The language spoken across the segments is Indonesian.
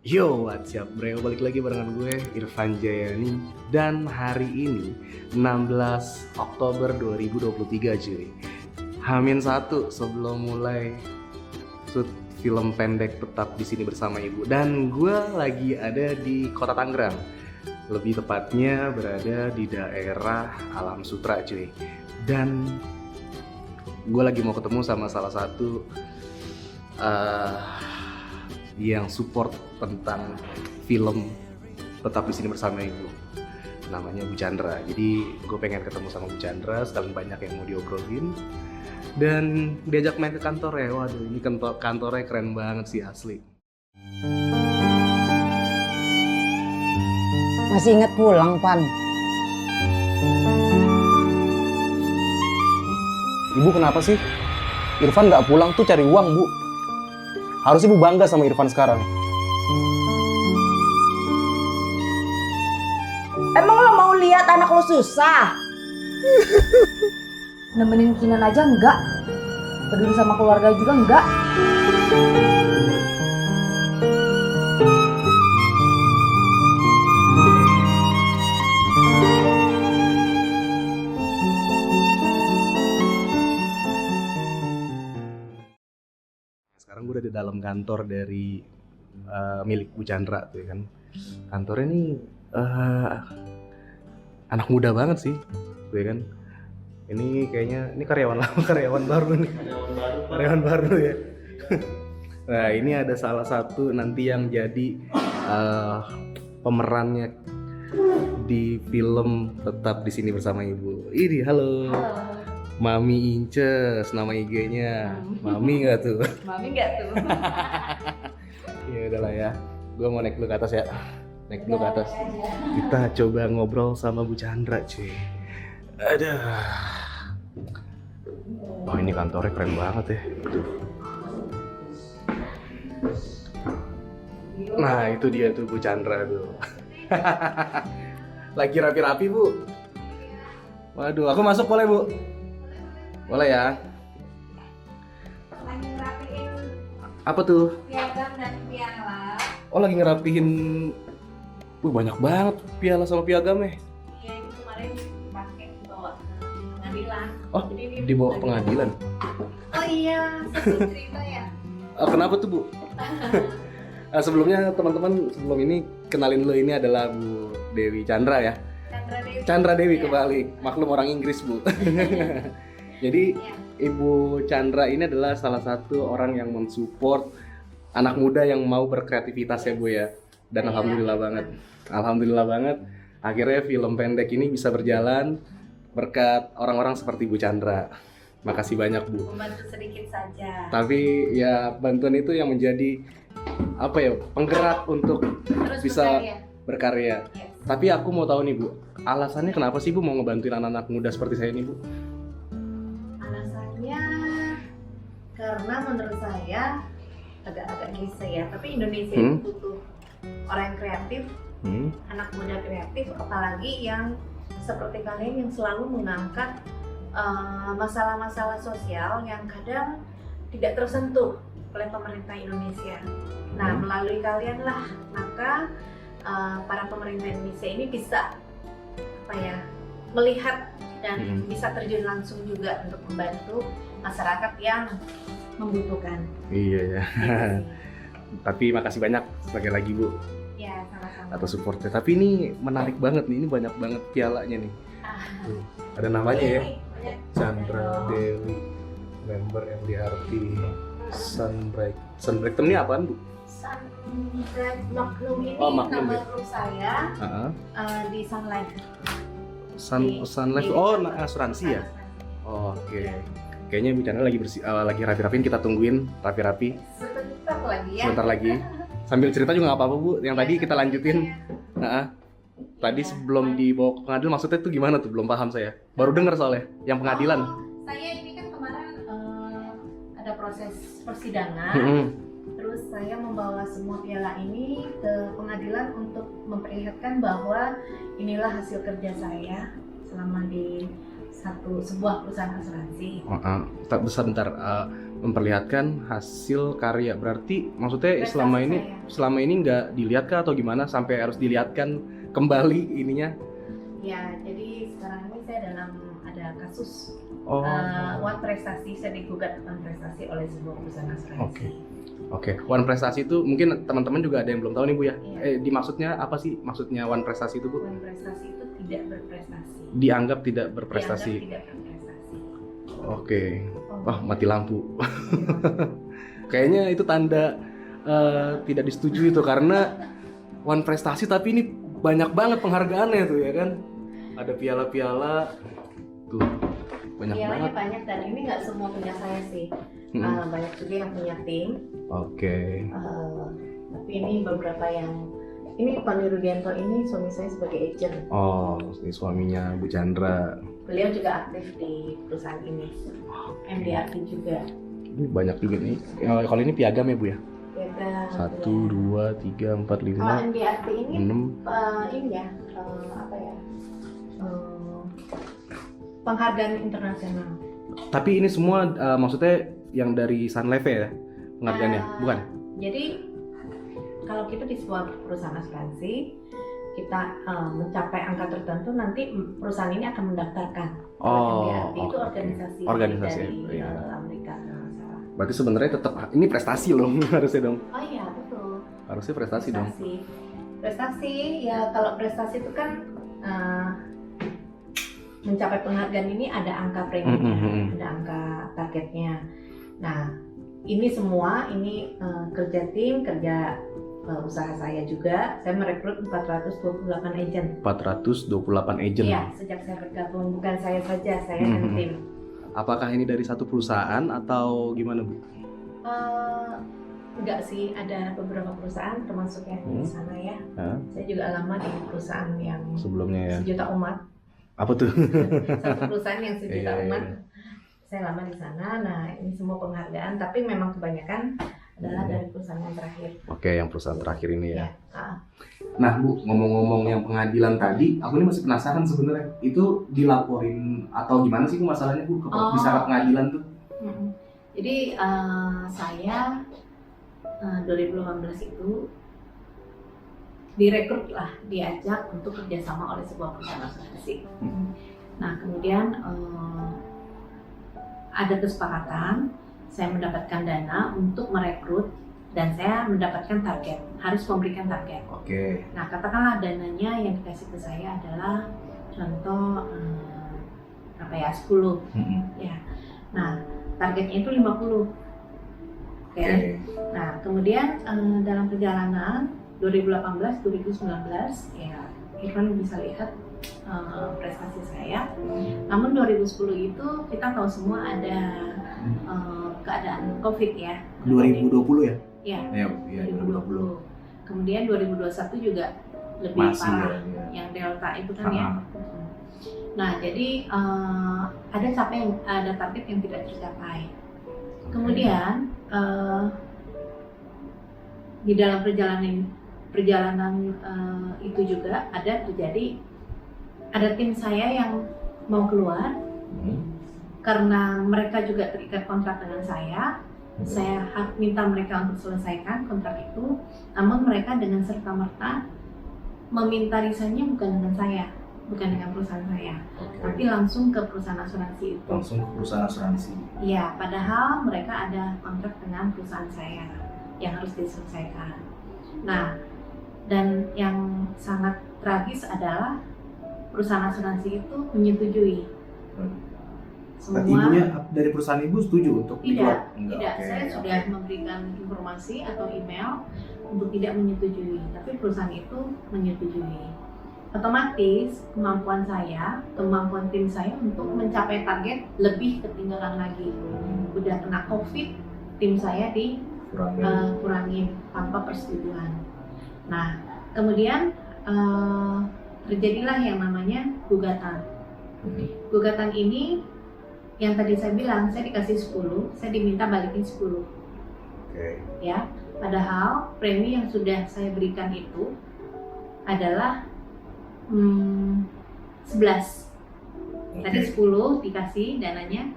Yo, what's up bro? Balik lagi barengan gue, Irfan Jayani. Dan hari ini, 16 Oktober 2023 cuy. Hamin 1 sebelum mulai shoot film pendek Tetap di Sini Bersama Ibu. Dan gue lagi ada di kota Tangerang. Lebih tepatnya berada di daerah Alam Sutra cuy. Dan gue lagi mau ketemu sama salah satu yang support tentang film Tetap di Sini Bersama Ibu, namanya Bu Chandra. Jadi gue pengen ketemu sama Bu Chandra, sekalian banyak yang mau diobrolin dan diajak main ke kantor ya. Waduh, ini kantornya keren banget sih asli. Masih inget pulang, Pan? Ibu kenapa sih? Irfan nggak pulang tuh cari uang, Bu. Harusnya Ibu bangga sama Irfan sekarang. Emang lo mau lihat anak lo susah? Nemenin Kinan aja enggak? Peduli sama keluarga juga enggak? Sekarang gue udah di dalam kantor dari milik Bu Chandra tuh ya kan. Kantornya nih anak muda banget sih tuh ya kan. Ini kayaknya ini karyawan lama, karyawan baru nih. Karyawan baru ya. Nah, ini ada salah satu nanti yang jadi pemerannya di film Tetap di Sini Bersama Ibu. Ini halo. Mami Inces nama IG-nya. Mami nggak tuh? Mami enggak tuh. Ya udahlah ya. Gue mau naik dulu ke atas ya. Naik dulu ke atas. Kita coba ngobrol sama Bu Chandra, cuy. Ada. Oh, ini kantornya keren banget ya. Tuh. Nah, itu dia tuh Bu Chandra tuh. Lagi rapi-rapi, Bu. Waduh, aku masuk boleh, Bu? Boleh ya. Lagi ngerapiin Apa tuh? piagam dan piala. Oh, lagi ngerapihin. Banyak banget piala sama piagamnya. Iya, ini kemarin pakai bawa ke pengadilan. Oh, Jadi ini dibawa ke pengadilan. Oh iya, satu cerita ya. Kenapa tuh, Bu? Sebelumnya teman-teman, sebelum ini kenalin lo, ini adalah Bu Dewi Chandra ya. Chandra Dewi. Chandra Dewi Iya. kebalik, maklum orang Inggris, Bu. Jadi Iya. Ibu Chandra ini adalah salah satu orang yang mensupport anak muda yang mau berkreativitas ya, Bu ya. Dan Iya. alhamdulillah banget. Akhirnya film pendek ini bisa berjalan berkat orang-orang seperti Bu Chandra. Makasih banyak, Bu. Membantu sedikit saja. Tapi ya bantuan itu yang menjadi apa ya, penggerak untuk Terus bisa berkarya. berkarya. Yes. Tapi aku mau tahu nih, Bu, alasannya kenapa sih Bu mau ngebantuin anak-anak muda seperti saya ini, Bu? Alasannya karena menurut saya agak-agak klise ya, tapi Indonesia itu butuh orang yang kreatif, anak muda kreatif, apalagi yang seperti kalian yang selalu mengangkat masalah-masalah sosial yang kadang tidak tersentuh oleh pemerintah Indonesia. Nah, melalui kalian lah, maka para pemerintah Indonesia ini bisa melihat dan bisa terjun langsung juga untuk membantu masyarakat yang membutuhkan. Iya ya. Gitu sih. Tapi makasih banyak sekali lagi, Bu, Ya, sama-sama. atas supportnya. Tapi ini menarik banget nih, ini banyak banget pialanya nih. Tuh, ada namanya ya, Banyak. Chandra Dewi, member MDRT, Sunbreak. Sunbreak ini apaan, Bu? Sunlight Magnum ini Oh, Magnum nama ya. grup saya di Sunlight. Sunlife. Oh, asuransi ya. Oke. Kayaknya Bu Chandra lagi rapi-rapiin, kita tungguin rapi-rapi Sebentar lagi ya. sebentar lagi. Sambil cerita juga nggak apa-apa, Bu. Yang tadi kita lanjutin. Tadi sebelum dibawa ke pengadilan, maksudnya tuh gimana tuh? Belum paham saya. Baru dengar soalnya yang pengadilan. Saya ini kan kemarin ada proses persidangan. Terus saya membawa semua piala ini ke pengadilan untuk memperlihatkan bahwa inilah hasil kerja saya selama di sebuah perusahaan asuransi. Sebentar. memperlihatkan hasil karya. Berarti maksudnya Prestasi selama ini nggak dilihat kah atau gimana sampai harus dilihatkan kembali ininya? Ya, jadi sekarang ini saya ada kasus Oh. One Prestasi, saya digugat One Prestasi oleh sebuah perusahaan asuransi. Oke, One Prestasi itu mungkin teman-teman juga ada yang belum tahu nih Bu ya. Iya. Maksudnya apa sih maksudnya One Prestasi itu Bu? One Prestasi itu tidak berprestasi. Dianggap tidak berprestasi. Dianggap tidak berprestasi. Oke. Oh. Wah, mati lampu. Kayaknya itu tanda tidak disetujui itu karena One Prestasi tapi ini banyak banget penghargaannya tuh ya kan. Ada piala-piala tuh. Banyak Pialanya banget. banyak dan ini nggak semua punya saya sih. Banyak juga yang punya tim. Oke. Tapi ini beberapa yang ini Tony Rudianto ini suami saya sebagai agent. Oh, ini suaminya Bu Chandra. Beliau juga aktif di perusahaan ini. MDRT juga. Ini banyak juga nih. Kalau ini piagam ya Bu ya? Piagam. 1, 2, 3, 4, Kalau 5, MDRT ini 6. ini ya apa ya? Penghargaan internasional. Tapi ini semua maksudnya yang dari Sanleve ya penghargaannya, bukan? Jadi kalau kita di sebuah perusahaan asuransi, kita mencapai angka tertentu, nanti perusahaan ini akan mendaftarkan. Oh, MDRT itu oke. organisasi Iya. dari Amerika kalau nggak salah. Berarti sebenarnya tetap ini prestasi loh harusnya dong. Oh iya betul. Harusnya prestasi dong. Prestasi ya, kalau prestasi itu kan mencapai penghargaan ini ada angka preminya, ada angka targetnya. Nah, ini semua ini kerja tim, kerja usaha saya juga. Saya merekrut 428 agent. 428 agent. Iya, sejak saya bergabung, bukan saya saja, saya dan tim. Apakah ini dari satu perusahaan atau gimana Bu? Enggak sih, ada beberapa perusahaan termasuk yang di sana ya. Saya juga lama di perusahaan yang Sebelumnya ya. sejuta umat. Apa tuh? Satu perusahaan yang sejuta Iya, umat. iya. Saya lama di sana. Nah, ini semua penghargaan, tapi memang kebanyakan adalah dari perusahaan yang terakhir. Oke, yang perusahaan terakhir ini ya. Ya. Nah Bu, ngomong-ngomong yang pengadilan tadi, aku ini masih penasaran sebenarnya. Itu dilaporin atau gimana sih Bu masalahnya Bu? Bisa ke pengadilan tuh? Jadi saya 2018 itu direkrut lah, diajak untuk kerjasama oleh sebuah perusahaan asuransi. Nah kemudian ada kesepakatan, saya mendapatkan dana untuk merekrut dan saya mendapatkan target, harus memberikan target. Oke. Nah katakanlah dananya yang dikasih ke saya adalah contoh apa ya 10 ya. Nah targetnya itu 50. Oke. Nah kemudian dalam perjalanan 2018-2019 ya Irfan bisa lihat prestasi saya. Namun 2010 itu kita tahu semua ada keadaan COVID ya. 2020 ya? Ya. Iya, 2020. Kemudian 2021 juga lebih Masih parah, ya. yang Delta itu kan ya. Nah jadi ada target yang tidak tercapai. Kemudian di dalam perjalanan itu juga ada tim saya yang mau keluar karena mereka juga terikat kontrak dengan saya. Saya minta mereka untuk selesaikan kontrak itu, namun mereka dengan serta-merta meminta resignnya bukan dengan saya, bukan dengan perusahaan saya, tapi langsung ke perusahaan asuransi itu. Langsung ke perusahaan asuransi. Iya, padahal mereka ada kontrak dengan perusahaan saya yang harus diselesaikan. Nah, dan yang sangat tragis adalah perusahaan asuransi itu menyetujui. Semua Ibunya dari perusahaan ibu setuju untuk tidak, Enggak. tidak. Oke, Saya sudah memberikan informasi atau email untuk tidak menyetujui, tapi perusahaan itu menyetujui. Otomatis kemampuan tim saya untuk mencapai target lebih ketinggalan lagi. Udah kena COVID, tim saya kurangin tanpa persetujuan. Nah, kemudian terjadilah yang namanya gugatan. Gugatan ini yang tadi saya bilang, saya dikasih 10, saya diminta balikin 10. Ya, padahal premi yang sudah saya berikan itu adalah 11. Tadi 10 dikasih dananya,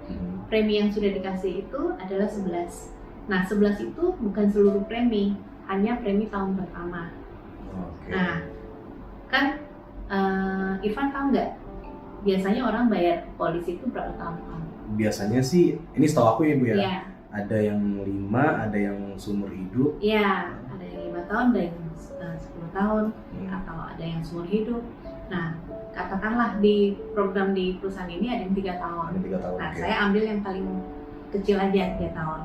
premi yang sudah dikasih itu adalah 11. Nah 11 itu bukan seluruh premi, hanya premi tahun pertama. Oke. Nah kan Irfan tahu nggak biasanya orang bayar polisi itu berapa tahun? Biasanya sih, ini setahu aku ya Bu ya, Iya, ada yang 5, ada yang seumur hidup. iya, ada yang 5 tahun, ada yang 10 tahun, atau ada yang seumur hidup. Nah, katakanlah di program di perusahaan ini ada yang 3 tahun. Ada 3 tahun. Nah, Oke. saya ambil yang paling kecil aja 3 tahun.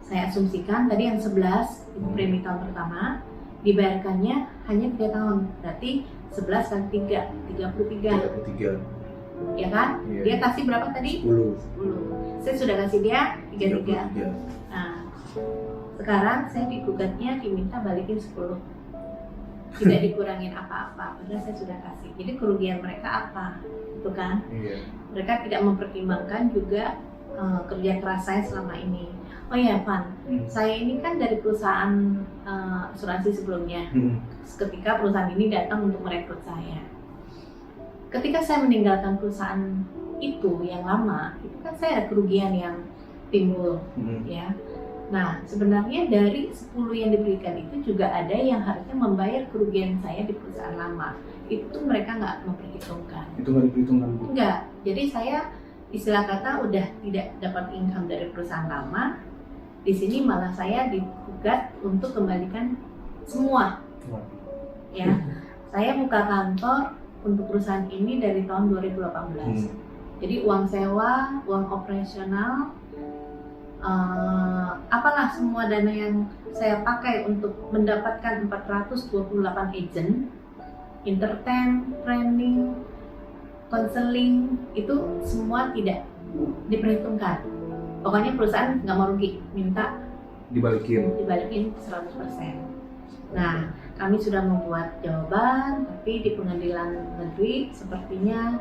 Saya asumsikan tadi yang 11 itu premi tahun pertama, dibayarkannya hanya 3 tahun. Berarti 11 kali 3, 33. 33. Ya kan? Iya. Dia kasih berapa tadi? 10. 10. Saya sudah kasih dia 33. 33. Nah, sekarang saya digugatnya diminta balikin 10. Tidak dikurangin apa-apa, padahal saya sudah kasih. Jadi kerugian mereka apa? Itu kan? Iya. Mereka tidak mempertimbangkan juga kerja keras saya selama ini. Oh ya, Van, saya ini kan dari perusahaan asuransi sebelumnya. Ketika perusahaan ini datang untuk merekrut saya. Ketika saya meninggalkan perusahaan itu yang lama, itu kan saya ada kerugian yang timbul, ya. Nah, sebenarnya dari 10 yang diberikan itu juga ada yang harusnya membayar kerugian saya di perusahaan lama. Itu mereka nggak memperhitungkan. Itu nggak diperhitungkan Bu? Enggak. Jadi saya istilah kata udah tidak dapat income dari perusahaan lama. Di sini malah saya digugat untuk kembalikan semua. Ya, saya buka kantor untuk perusahaan ini dari tahun 2018. Jadi uang sewa, uang operasional, apalah semua dana yang saya pakai untuk mendapatkan 428 agent, entertain, training, konseling, itu semua tidak diperhitungkan. Pokoknya perusahaan nggak mau rugi, minta dibalikin 100%. Nah, kami sudah membuat jawaban, tapi di pengadilan negeri sepertinya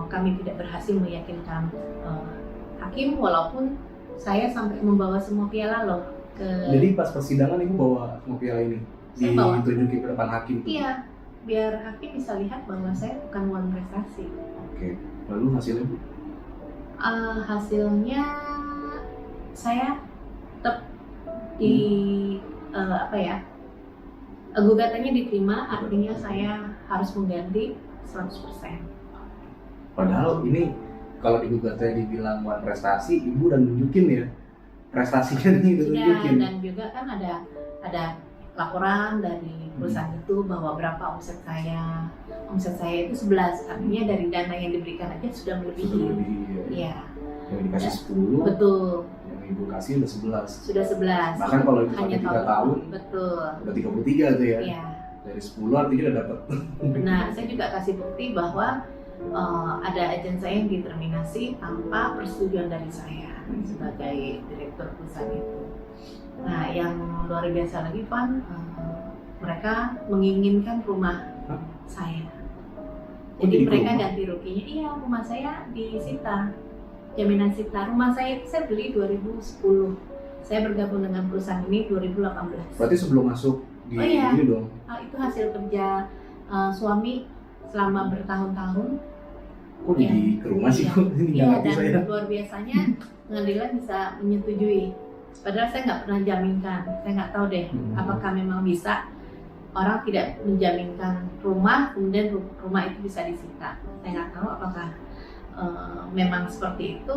kami tidak berhasil meyakinkan hakim, walaupun saya sampai membawa semua piala loh ke. Jadi pas persidangan Ibu bawa semua piala ini? Saya bawa. Ditunjukin ke depan hakim? Iya, biar hakim bisa lihat bahwa saya bukan wan prestasi. Oke. Lalu hasilnya Bu? Hasilnya saya tetap di gugatannya diterima, artinya saya harus mengganti 100%. Padahal ini kalau di gugatnya dibilang wan prestasi, Ibu udah nunjukin ya prestasinya nih, udah Sudah, nunjukin. dan juga kan ada laporan dari perusahaan itu bahwa berapa omset saya. Omset saya itu 11, artinya dari dana yang diberikan aja sudah Sudah melebihi. lebih ya. Iya, Yang dikasih 10, betul. yang Ibu kasih udah 11. Sudah 11. Bahkan kalau itu hanya sampai 3 tahun, betul. udah 33 tuh ya. Iya. Dari 10 artinya udah dapet. Nah, saya juga kasih bukti bahwa ada agen saya yang diterminasi tanpa persetujuan dari saya sebagai direktur perusahaan itu. Nah, yang luar biasa lagi, Van, mereka menginginkan rumah saya. Jadi jadi mereka rumah? ganti ruginya. Iya, rumah saya disita, jaminan sita. Rumah saya itu saya beli 2010. Saya bergabung dengan perusahaan ini 2018. Berarti sebelum masuk di Oh, iya. ini dong. Itu hasil kerja suami selama bertahun-tahun. Kok jadi ke rumah sih Iya. kok? Ini nggak Iya, ngerti dan saya. luar biasanya pengadilan bisa menyetujui. Padahal saya nggak pernah jaminkan. Saya nggak tahu deh apakah memang bisa orang tidak menjaminkan rumah, kemudian rumah itu bisa disita. Saya nggak tahu apakah memang seperti itu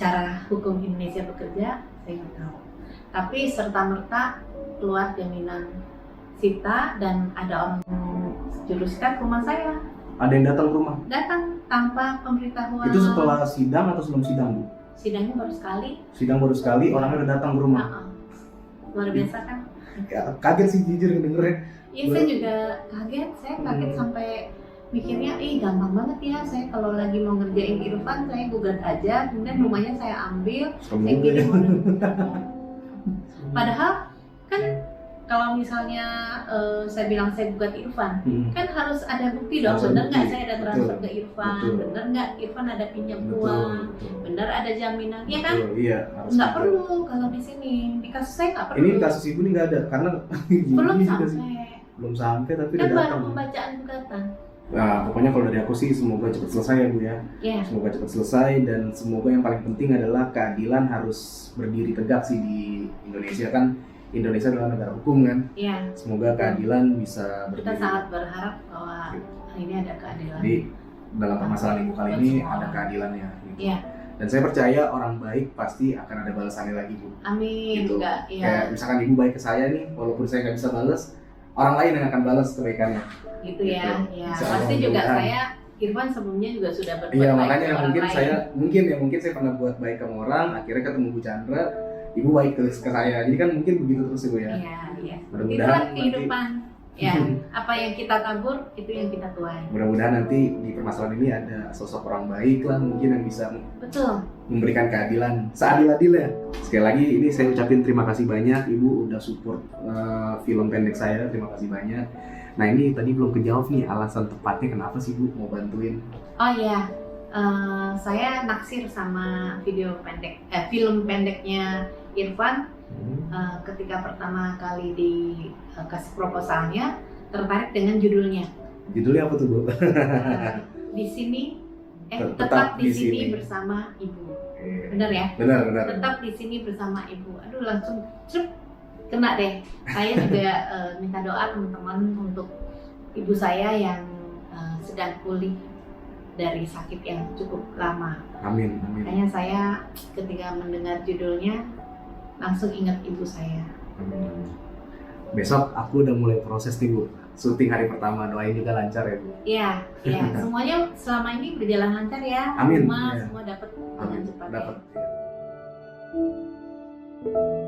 cara hukum Indonesia bekerja. Saya nggak tahu. Tapi serta-merta keluar jaminan sita dan ada orang juru sita ke rumah saya. Ada yang datang ke rumah? Datang tanpa pemberitahuan. Itu setelah sidang atau sebelum sidang Bu? Sidangnya baru sekali. Sidang baru sekali, orangnya udah datang ke rumah. Luar biasa kan? Ya, kaget sih jujur dengernya. Iya, saya juga kaget. Saya kaget sampai mikirnya, gampang banget ya. Saya kalau lagi mau ngerjain Irfan, saya gugat aja. Kemudian rumahnya saya ambil, Serem saya juga kirim ya. order. Padahal kan kalau misalnya saya bilang saya gugat Irfan, kan harus ada bukti dong. Harus ada Bener nggak bukti. saya ada transfer Betul. ke Irfan? Betul. Bener nggak Irfan ada pinjam Betul, uang? betul. Bener ada jaminan? Iya kan? Betul, iya, harus Nggak gitu. perlu kalau di sini. Di kasus saya nggak perlu. Ini kasus Ibu nih nggak ada karena belum ini juga sampai. sih. Belum sampai tapi Kan udah baru datang. pembacaan gugatan. Nah, pokoknya kalau dari aku sih semoga cepat selesai ya Bu ya. Ya, Semoga cepat selesai dan semoga yang paling penting adalah keadilan harus berdiri tegak sih di Indonesia kan. Indonesia adalah negara hukum kan. ya. Semoga keadilan bisa Kita berdiri. sangat berharap bahwa ini ada keadilan. Jadi dalam permasalahan ibu kali ini Semua ada orang. keadilannya. Gitu. Iya. Dan saya percaya orang baik pasti akan ada balasannya lagi Bu. Amin. Gitu. Enggak, Kayak ya. misalkan ibu baik ke saya nih, walaupun saya nggak bisa balas, orang lain yang akan balas kebaikannya. Gitu ya. Gitu. Ya, Insya Allah, pasti juga mudah-mudahan. saya Irfan sebelumnya juga sudah berbuat Iya baik makanya ke orang mungkin lain. mungkin saya pernah buat baik ke orang, akhirnya ketemu Bu Chandra, ibu baik ke saya. Jadi kan mungkin begitu terus Ibu ya. Iya, iya. Mudah-mudahan Itulah nanti- kehidupan. Ya, apa yang kita tabur itu yang kita tuai. Mudah-mudahan nanti di permasalahan ini ada sosok orang baik lah mungkin yang bisa Betul. memberikan keadilan seadil-adilnya. Sekali lagi ini saya ucapin terima kasih banyak Ibu udah support film pendek saya, terima kasih banyak. Nah ini tadi belum kejawab nih alasan tepatnya kenapa sih Bu mau bantuin? Oh iya, saya naksir sama film pendeknya Irfan. Ketika pertama kali dikasih proposalnya, tertarik dengan judulnya. Judulnya apa tuh Bu? Di sini, Tetap tetap di di sini sini. bersama ibu. Benar ya? Benar. Tetap di sini bersama ibu. Aduh langsung cep, kena deh. Saya juga minta doa teman-teman untuk ibu saya yang sedang pulih dari sakit yang cukup lama. Amin. Makanya saya ketika mendengar judulnya langsung ingat ibu saya. Amin. Besok aku udah mulai proses nih Bu. Syuting hari pertama, doain juga lancar ya Bu. Iya, iya. Semuanya selama ini berjalan lancar ya. Amin. Semua Iya. semua dapat dengan Amin. cepat. Dapat. Ya.